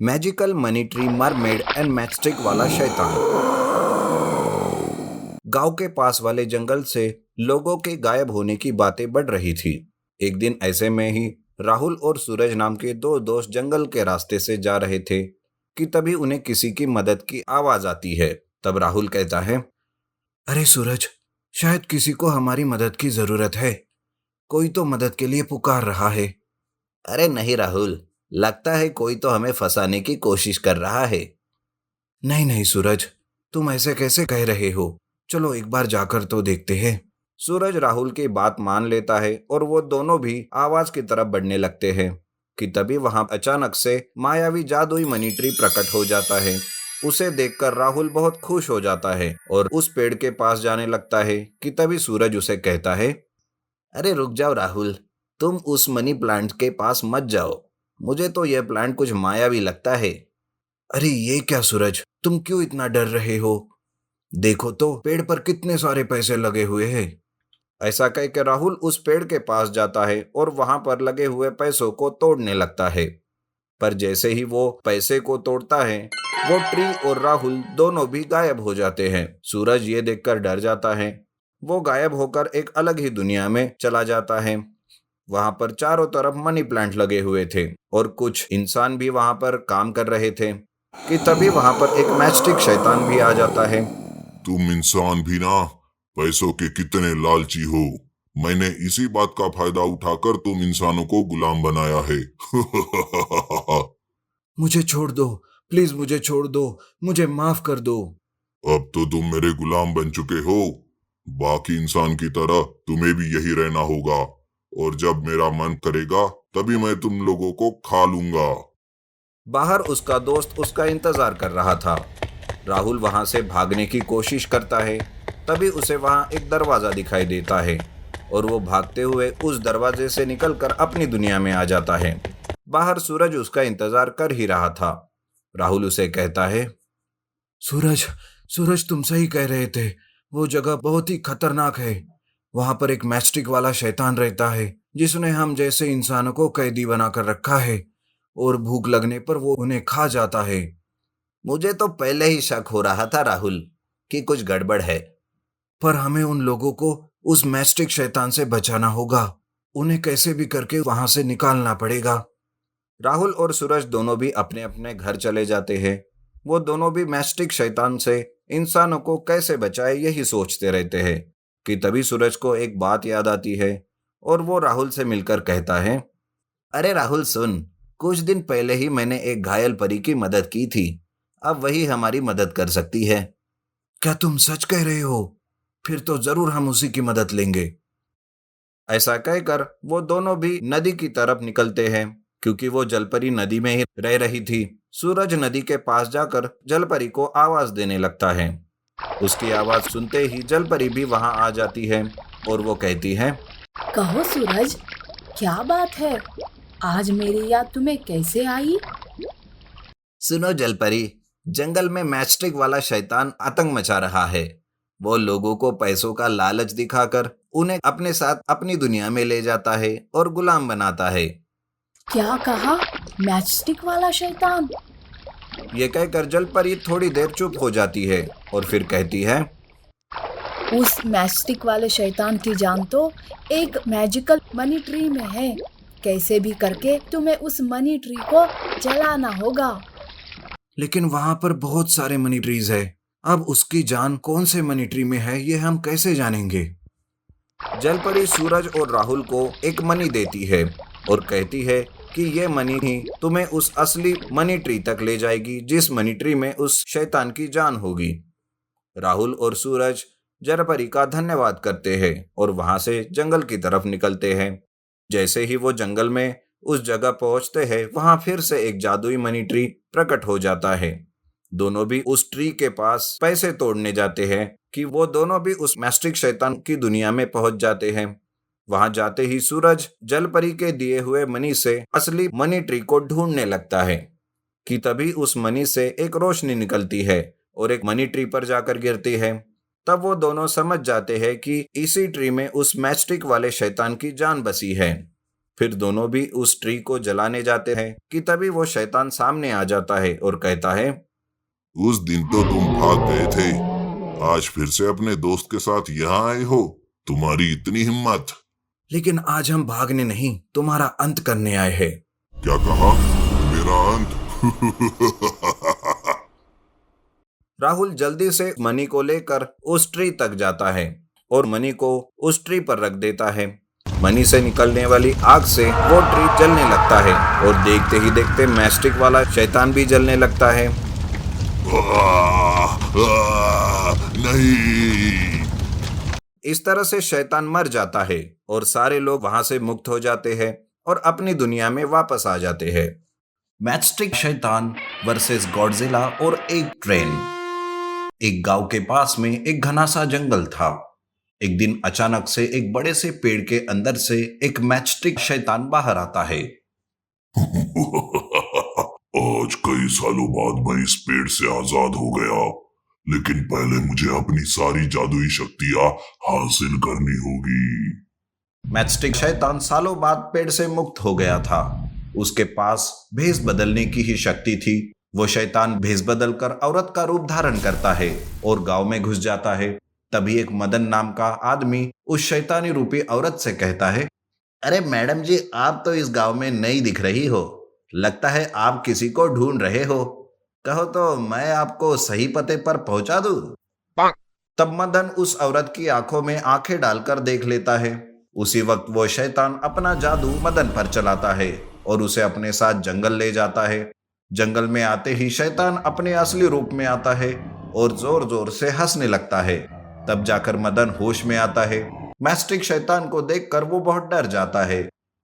Magical money tree mermaid and matchstick वाला शैतान। गांव के पास वाले जंगल से लोगों के गायब होने की बातें बढ़ रही थी। एक दिन ऐसे में ही राहुल और सूरज नाम के दो दोस्त जंगल के रास्ते से जा रहे थे कि तभी उन्हें किसी की मदद की आवाज आती है। तब राहुल कहता है, अरे सूरज, शायद किसी को हमारी मदद की जरूरत है। कोई तो मदद के लिए पुकार रहा है। अरे नहीं राहुल, लगता है कोई तो हमें फंसाने की कोशिश कर रहा है। नहीं नहीं सूरज, तुम ऐसे कैसे कह रहे हो? चलो एक बार जाकर तो देखते हैं। सूरज राहुल की बात मान लेता है और वो दोनों भी आवाज की तरफ बढ़ने लगते हैं कि तभी वहां अचानक से मायावी जादुई मनी ट्री प्रकट हो जाता है। उसे देखकर राहुल बहुत खुश हो जाता है और उस पेड़ के पास जाने लगता है कि तभी सूरज उसे कहता है, अरे रुक जाओ राहुल, तुम उस मनी प्लांट के पास मत जाओ। मुझे तो यह प्लांट कुछ मायावी लगता है। अरे ये क्या सूरज, तुम क्यों इतना डर रहे हो? देखो तो पेड़ पर कितने सारे पैसे लगे हुए हैं। ऐसा कह के राहुल उस पेड़ के पास जाता है और वहां पर लगे हुए पैसों को तोड़ने लगता है। पर जैसे ही वो पैसे को तोड़ता है, वो ट्री और राहुल दोनों भी गायब हो जाते हैं। सूरज ये देखकर डर जाता है। वो गायब होकर एक अलग ही दुनिया में चला जाता है। वहां पर चारों तरफ मनी प्लांट लगे हुए थे और कुछ इंसान भी वहां पर काम कर रहे थे कि तभी वहां पर एक मैचस्टिक शैतान भी आ जाता है। तुम इंसान भी ना पैसों के कितने लालची हो। मैंने इसी बात का फायदा उठाकर तुम इंसानों को गुलाम बनाया है। मुझे छोड़ दो, प्लीज मुझे छोड़ दो, मुझे माफ कर दो। अब तो तुम मेरे गुलाम बन चुके हो। बाकी इंसान की तरह तुम्हें भी यही रहना होगा और जब मेरा मन करेगा तभी मैं तुम लोगों को खा लूंगा। बाहर उसका दोस्त उसका इंतजार कर रहा था। राहुल वहां से भागने की कोशिश करता है। तभी उसे वहां एक दरवाजा दिखाई देता है और वो भागते हुए उस दरवाजे से निकलकर अपनी दुनिया में आ जाता है। बाहर सूरज उसका इंतजार कर ही रहा था। राहुल उसे कहता है, सूरज, सूरज तुम सही कह रहे थे। वो जगह बहुत ही खतरनाक है। वहां पर एक मैस्टिक वाला शैतान रहता है जिसने हम जैसे इंसानों को कैदी बनाकर रखा है और भूख लगने पर वो उन्हें खा जाता है। मुझे तो पहले ही शक हो रहा था राहुल कि कुछ गड़बड़ है। पर हमें उन लोगों को उस मैस्टिक शैतान से बचाना होगा। उन्हें कैसे भी करके वहां से निकालना पड़ेगा। राहुल और सूरज दोनों भी अपने अपने घर चले जाते हैं। वो दोनों भी मैस्टिक शैतान से इंसानों को कैसे बचाए यही सोचते रहते हैं कि तभी सूरज को एक बात याद आती है और वो राहुल से मिलकर कहता है, अरे राहुल सुन, कुछ दिन पहले ही मैंने एक घायल परी की मदद की थी। अब वही हमारी मदद कर सकती है। क्या तुम सच कह रहे हो? फिर तो जरूर हम उसी की मदद लेंगे। ऐसा कहकर वो दोनों भी नदी की तरफ निकलते हैं क्योंकि वो जलपरी नदी में ही रह रही थी। सूरज नदी के पास जाकर जलपरी को आवाज देने लगता है। उसकी आवाज सुनते ही जलपरी भी वहां आ जाती है और वो कहती है, कहो सूरज, क्या बात है? आज मेरी याद तुम्हें कैसे आई? सुनो जलपरी, जंगल में मैचस्टिक वाला शैतान आतंक मचा रहा है। वो लोगों को पैसों का लालच दिखाकर उन्हें अपने साथ अपनी दुनिया में ले जाता है और गुलाम बनाता है। क्या कहा? मैचस्टिक वाला शैतान? ये कहकर जलपरी थोड़ी देर चुप हो जाती है और फिर कहती है, उस मैचस्टिक वाले शैतान की जान तो एक मैजिकल मनी ट्री में है। कैसे भी करके तुम्हें उस मनी ट्री को जलाना होगा। लेकिन वहां पर बहुत सारे मनी ट्रीज है। अब उसकी जान कौन से मनी ट्री में है ये हम कैसे जानेंगे? जलपरी सूरज और राहुल को एक मनी देती है और कहती है कि ये मनी ही तुम्हें उस असली मनी ट्री तक ले जाएगी जिस मनी ट्री में उस शैतान की जान होगी। राहुल और सूरज जलपरी का धन्यवाद करते हैं और वहां से जंगल की तरफ निकलते हैं। जैसे ही वो जंगल में उस जगह पहुंचते हैं, वहां फिर से एक जादुई मनी ट्री प्रकट हो जाता है। दोनों भी उस ट्री के पास पैसे तोड़ने जाते हैं कि वो दोनों भी उस मैस्टिक शैतान की दुनिया में पहुंच जाते हैं। वहां जाते ही सूरज जलपरी के दिए हुए मनी से असली मनी ट्री को ढूंढने लगता है कि तभी उस मनी से एक रोशनी निकलती है और एक मनी ट्री पर जाकर गिरती है। तब वो दोनों समझ जाते हैं कि इसी ट्री में उस मैचस्टिक वाले शैतान की जान बसी है। फिर दोनों भी उस ट्री को जलाने जाते हैं कि तभी वो शैतान सामने आ जाता है और कहता है, उस दिन तो तुम भाग गए थे, आज फिर से अपने दोस्त के साथ यहाँ आए हो, तुम्हारी इतनी हिम्मत। लेकिन आज हम भागने नहीं, तुम्हारा अंत करने आए हैं। क्या कहा? मेरा अंत? राहुल जल्दी से मनी को लेकर उस ट्री तक जाता है और मनी को उस ट्री पर रख देता है। मनी से निकलने वाली आग से वो ट्री जलने लगता है और देखते ही देखते मैस्टिक वाला शैतान भी जलने लगता है। नहीं। इस तरह से शैतान मर जाता है और सारे लोग वहां से मुक्त हो जाते हैं और अपनी दुनिया में वापस आ जाते हैं। मैस्टिक शैतान वर्सेस गॉडजिला और एक ट्रेन। एक गांव के पास में एक घना सा जंगल था। एक दिन अचानक से एक बड़े से पेड़ के अंदर से एक मैस्टिक शैतान बाहर आता है। आज कई सालों बाद मैं इस पेड़ से आजाद हो गया, लेकिन पहले मुझे अपनी सारी जादुई शक्तियां हासिल करनी होगी। मैस्टिक शैतान सालों बाद पेड़ से मुक्त हो गया था। उसके पास भेष बदलने की ही शक्ति थी। वो शैतान भेष बदल कर औरत का रूप धारण करता है और गांव में घुस जाता है। तभी एक मदन नाम का आदमी उस शैतानी रूपी औरत से कहता है, अरे मैडम जी, आप तो इस गांव में नई दिख रही हो, लगता है आप किसी को ढूंढ रहे हो, कहो तो मैं आपको सही पते पर पहुंचा दूं। तब मदन उस औरत की आंखों में आंखें डालकर देख लेता है। उसी वक्त वो शैतान अपना जादू मदन पर चलाता है और उसे अपने साथ जंगल ले जाता है। जंगल में आते ही शैतान अपने असली रूप में आता है और जोर जोर से हंसने लगता है। तब जाकर मदन होश में आता है। मैस्टिक शैतान को देखकर वो बहुत डर जाता है।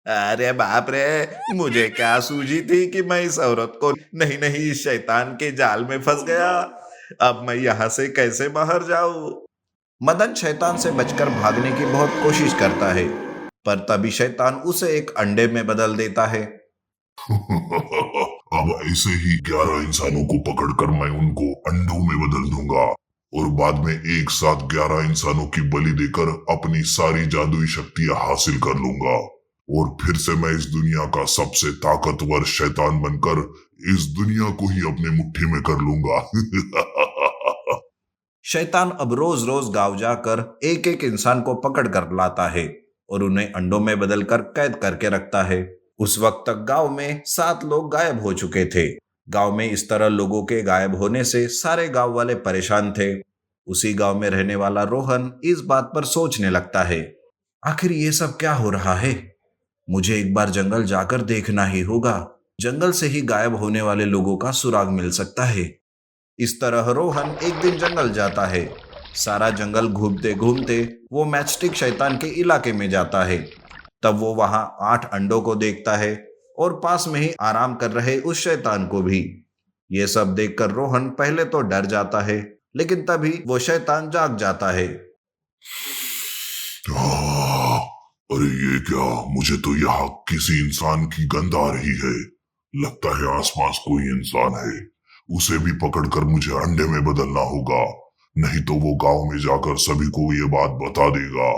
अरे बाप रे, मुझे क्या सूझी थी कि मैं इस औरत को नहीं इस शैतान के जाल में फंस गया। अब मैं यहाँ से कैसे बाहर जाऊं? मदन शैतान से बचकर भागने की बहुत कोशिश करता है, पर तभी शैतान उसे एक अंडे में बदल देता है। अब ऐसे ही 11 इंसानों को पकड़कर मैं उनको अंडों में बदल दूंगा और बाद में एक साथ 11 इंसानों की बलि देकर अपनी सारी जादुई शक्तियां हासिल कर लूंगा और फिर से मैं इस दुनिया का सबसे ताकतवर शैतान बनकर इस दुनिया को ही अपने मुट्ठी में कर लूंगा। शैतान अब रोज रोज गांव जाकर एक एक इंसान को पकड़ कर लाता है और उन्हें अंडों में बदलकर कैद करके रखता है। उस वक्त तक गांव में 7 लोग गायब हो चुके थे। गांव में इस तरह लोगों के गायब होने से सारे गांव वाले परेशान थे। उसी गांव में रहने वाला रोहन इस बात पर सोचने लगता है, आखिर ये सब क्या हो रहा है? मुझे एक बार जंगल जाकर देखना ही होगा। जंगल से ही गायब होने वाले लोगों का सुराग मिल सकता है। इस तरह रोहन एक दिन जंगल जाता है। सारा जंगल घूमते घूमते वो मैस्टिक शैतान के इलाके में जाता है। तब वो वहां 8 अंडों को देखता है और पास में ही आराम कर रहे उस शैतान को भी। ये सब देखकर रोहन पहले तो डर जाता है, लेकिन तभी वो शैतान जाग जाता है। अरे ये क्या? मुझे तो यहाँ किसी इंसान की गंध आ रही है। लगता है आसपास कोई इंसान है। उसे भी पकड़कर मुझे अंडे में बदलना होगा, नहीं तो वो गांव में जाकर सभी को ये बात बता देगा।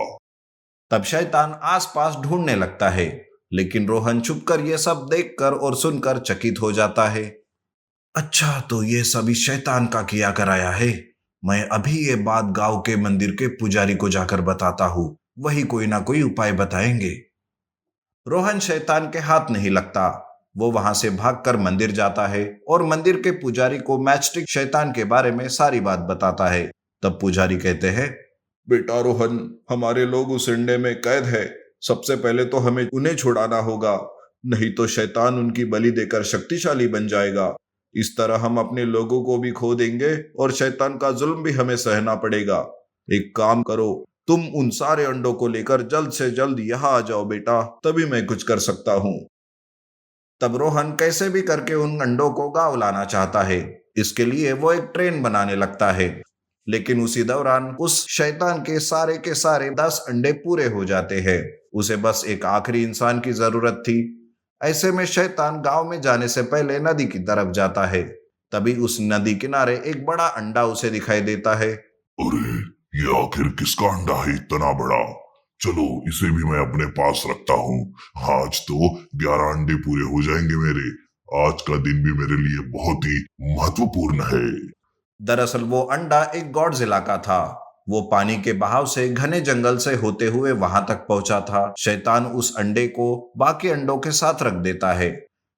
तब शैतान आसपास ढूंढने लगता है, लेकिन रोहन छुपकर ये सब देखकर और सुनकर चकित हो जाता है। अच्छा, तो ये सभी शैतान का किया कराया है। मैं अभी ये बात गांव के मंदिर के पुजारी को जाकर बताता हूँ, वही कोई ना कोई उपाय बताएंगे। रोहन शैतान के हाथ नहीं लगता। वो वहां से भागकर मंदिर जाता है और मंदिर के पुजारी को मैस्टिक शैतान के बारे में सारी बात बताता है। तब पुजारी कहते हैं, बेटा रोहन, हमारे लोग उस अंडे में कैद है। सबसे पहले तो हमें उन्हें छुड़ाना होगा, नहीं तो शैतान उनकी बलि देकर शक्तिशाली बन जाएगा। इस तरह हम अपने लोगों को भी खो देंगे और शैतान का जुल्म भी हमें सहना पड़ेगा। एक काम करो, तुम उन सारे अंडों को लेकर जल्द से जल्द यहाँ आ जाओ बेटा, तभी मैं कुछ कर सकता हूँ। तब रोहन कैसे भी करके उन अंडों को गांव लाना चाहता है। इसके लिए वो एक ट्रेन बनाने लगता है, लेकिन उसी दौरान उस शैतान के सारे 10 अंडे पूरे हो जाते हैं। उसे बस एक आखिरी इंसान की जरूरत थी। ऐसे में शैतान गांव में जाने से पहले नदी की तरफ जाता है। तभी उस नदी किनारे एक बड़ा अंडा उसे दिखाई देता है। अरे ये आखिर किसका अंडा है इतना बड़ा? चलो इसे भी मैं अपने पास रखता हूँ। आज तो 11 अंडे पूरे हो जाएंगे मेरे। आज का दिन भी मेरे लिए बहुत ही महत्वपूर्ण है। दरअसल वो अंडा एक गॉडजिला का था। वो पानी के बहाव से घने जंगल से होते हुए वहां तक पहुंचा था। शैतान उस अंडे को बाकी अंडों के साथ रख देता है।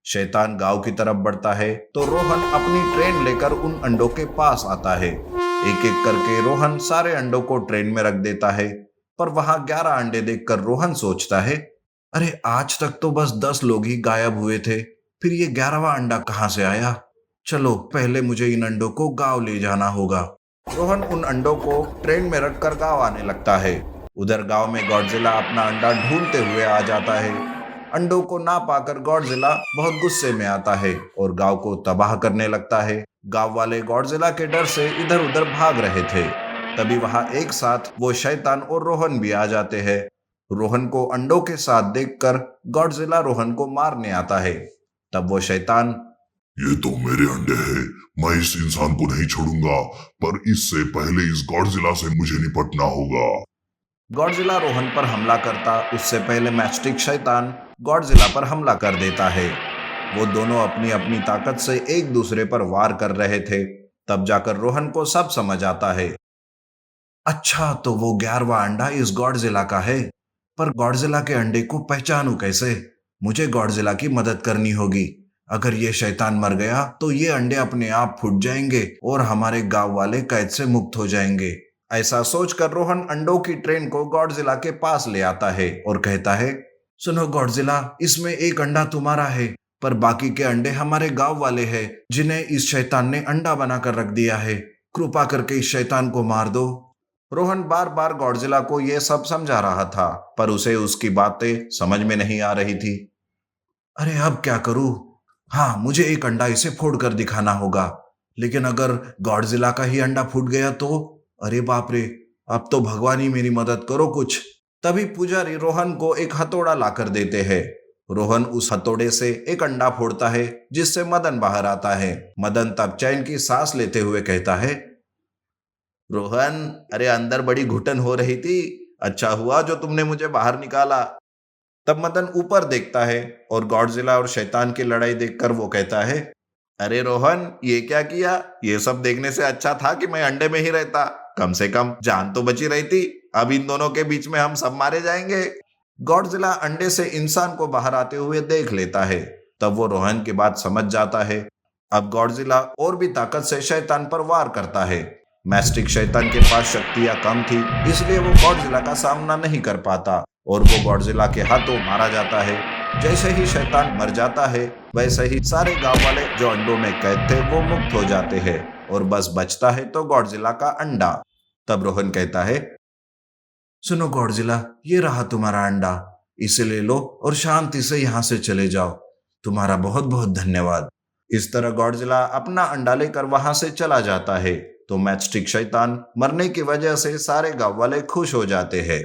शैतान गांव की तरफ बढ़ता है तो रोहन अपनी ट्रेन लेकर उन अंडों के पास आता है। एक एक करके रोहन सारे अंडों को ट्रेन में रख देता है। पर वहां 11 अंडे देखकर रोहन सोचता है, अरे आज तक तो बस 10 लोग ही गायब हुए थे, फिर ये 11वां अंडा कहाँ से आया? चलो पहले मुझे इन अंडों को गांव ले जाना होगा। रोहन उन अंडों को ट्रेन में रखकर गांव आने लगता है। उधर गांव में गॉडजिला अपना अंडा ढूंढते हुए आ जाता है। अंडों को ना पाकर गॉडजिला बहुत गुस्से में आता है और गांव को तबाह करने लगता है। गांव वाले गॉडजिला के डर से इधर उधर भाग रहे थे। तभी वहां एक साथ वो शैतान और रोहन भी आ जाते हैं। रोहन को अंडों के साथ देखकर गॉडजिला रोहन को मारने आता है। तब वो शैतान, ये तो मेरे अंडे हैं, मैं इस इंसान को नहीं छोड़ूंगा, पर इससे पहले इस गॉडजिला से मुझे निपटना होगा। गॉडजिला रोहन पर हमला करता उससे पहले मैस्टिक शैतान गॉडजिला पर हमला कर देता है। वो दोनों अपनी अपनी ताकत से एक दूसरे पर वार कर रहे थे। तब जाकर रोहन को सब समझ आता है। अच्छा तो वो 11वां अंडा इस गॉडजिला का है, पर गॉडजिला के अंडे को पहचानूं कैसे? मुझे गॉडजिला की मदद करनी होगी। अगर ये शैतान मर गया तो ये अंडे अपने आप फूट जाएंगे और हमारे गांव वाले कैद से मुक्त हो जाएंगे। ऐसा सोचकर रोहन अंडों की ट्रेन को गॉडजिला के पास ले आता है और कहता है, सुनो गॉडजिला, इसमें एक अंडा तुम्हारा है, पर बाकी के अंडे हमारे गांव वाले हैं जिन्हें इस शैतान ने अंडा बनाकर रख दिया है। कृपा करके इस शैतान को मार दो। रोहन बार बार गॉडजिला को यह सब समझा रहा था, पर उसे उसकी बातें समझ में नहीं आ रही थी। अरे अब क्या करूं? हाँ, मुझे एक अंडा इसे फोड़ कर दिखाना होगा, लेकिन अगर गॉडजिला का ही अंडा फूट गया तो? अरे बाप रे, अब तो भगवान ही मेरी मदद करो कुछ। तभी पुजारी रोहन को एक हथौड़ा लाकर देते हैं। रोहन उस हथौड़े से एक अंडा फोड़ता है जिससे मदन बाहर आता है। मदन तब चैन की सांस लेते हुए कहता है, रोहन, अरे अंदर बड़ी घुटन हो रही थी, अच्छा हुआ जो तुमने मुझे बाहर निकाला। तब मदन ऊपर देखता है और गॉडजिला और शैतान की लड़ाई देखकर वो कहता है, अरे रोहन, ये क्या किया? ये सब देखने से अच्छा था कि मैं अंडे में ही रहता, कम से कम जान तो बची रहती। अब इन दोनों के बीच में हम सब मारे जाएंगे। गॉडजिला अंडे से इंसान को बाहर आते हुए देख लेता है। तब वो रोहन की बात समझ जाता है। अब गॉडजिला और भी ताकत से शैतान पर वार करता है। मैस्टिक शैतान के पास शक्तियां कम थी, इसलिए वो गॉडजिला का सामना नहीं कर पाता और वो गॉडजिला के हाथों मारा जाता है। जैसे ही शैतान मर जाता है, वैसे ही सारे गांव वाले जो अंडों में कैद थे वो मुक्त हो जाते हैं और बस बचता है तो गॉडजिला का अंडा। तब रोहन कहता है, सुनो गॉडजिला, ये रहा तुम्हारा अंडा, इसे ले लो और शांति से यहाँ से चले जाओ। तुम्हारा बहुत बहुत धन्यवाद। इस तरह गॉडजिला अपना अंडा लेकर वहां से चला जाता है। तो मैस्टिक शैतान मरने की वजह से सारे गांव वाले खुश हो जाते हैं।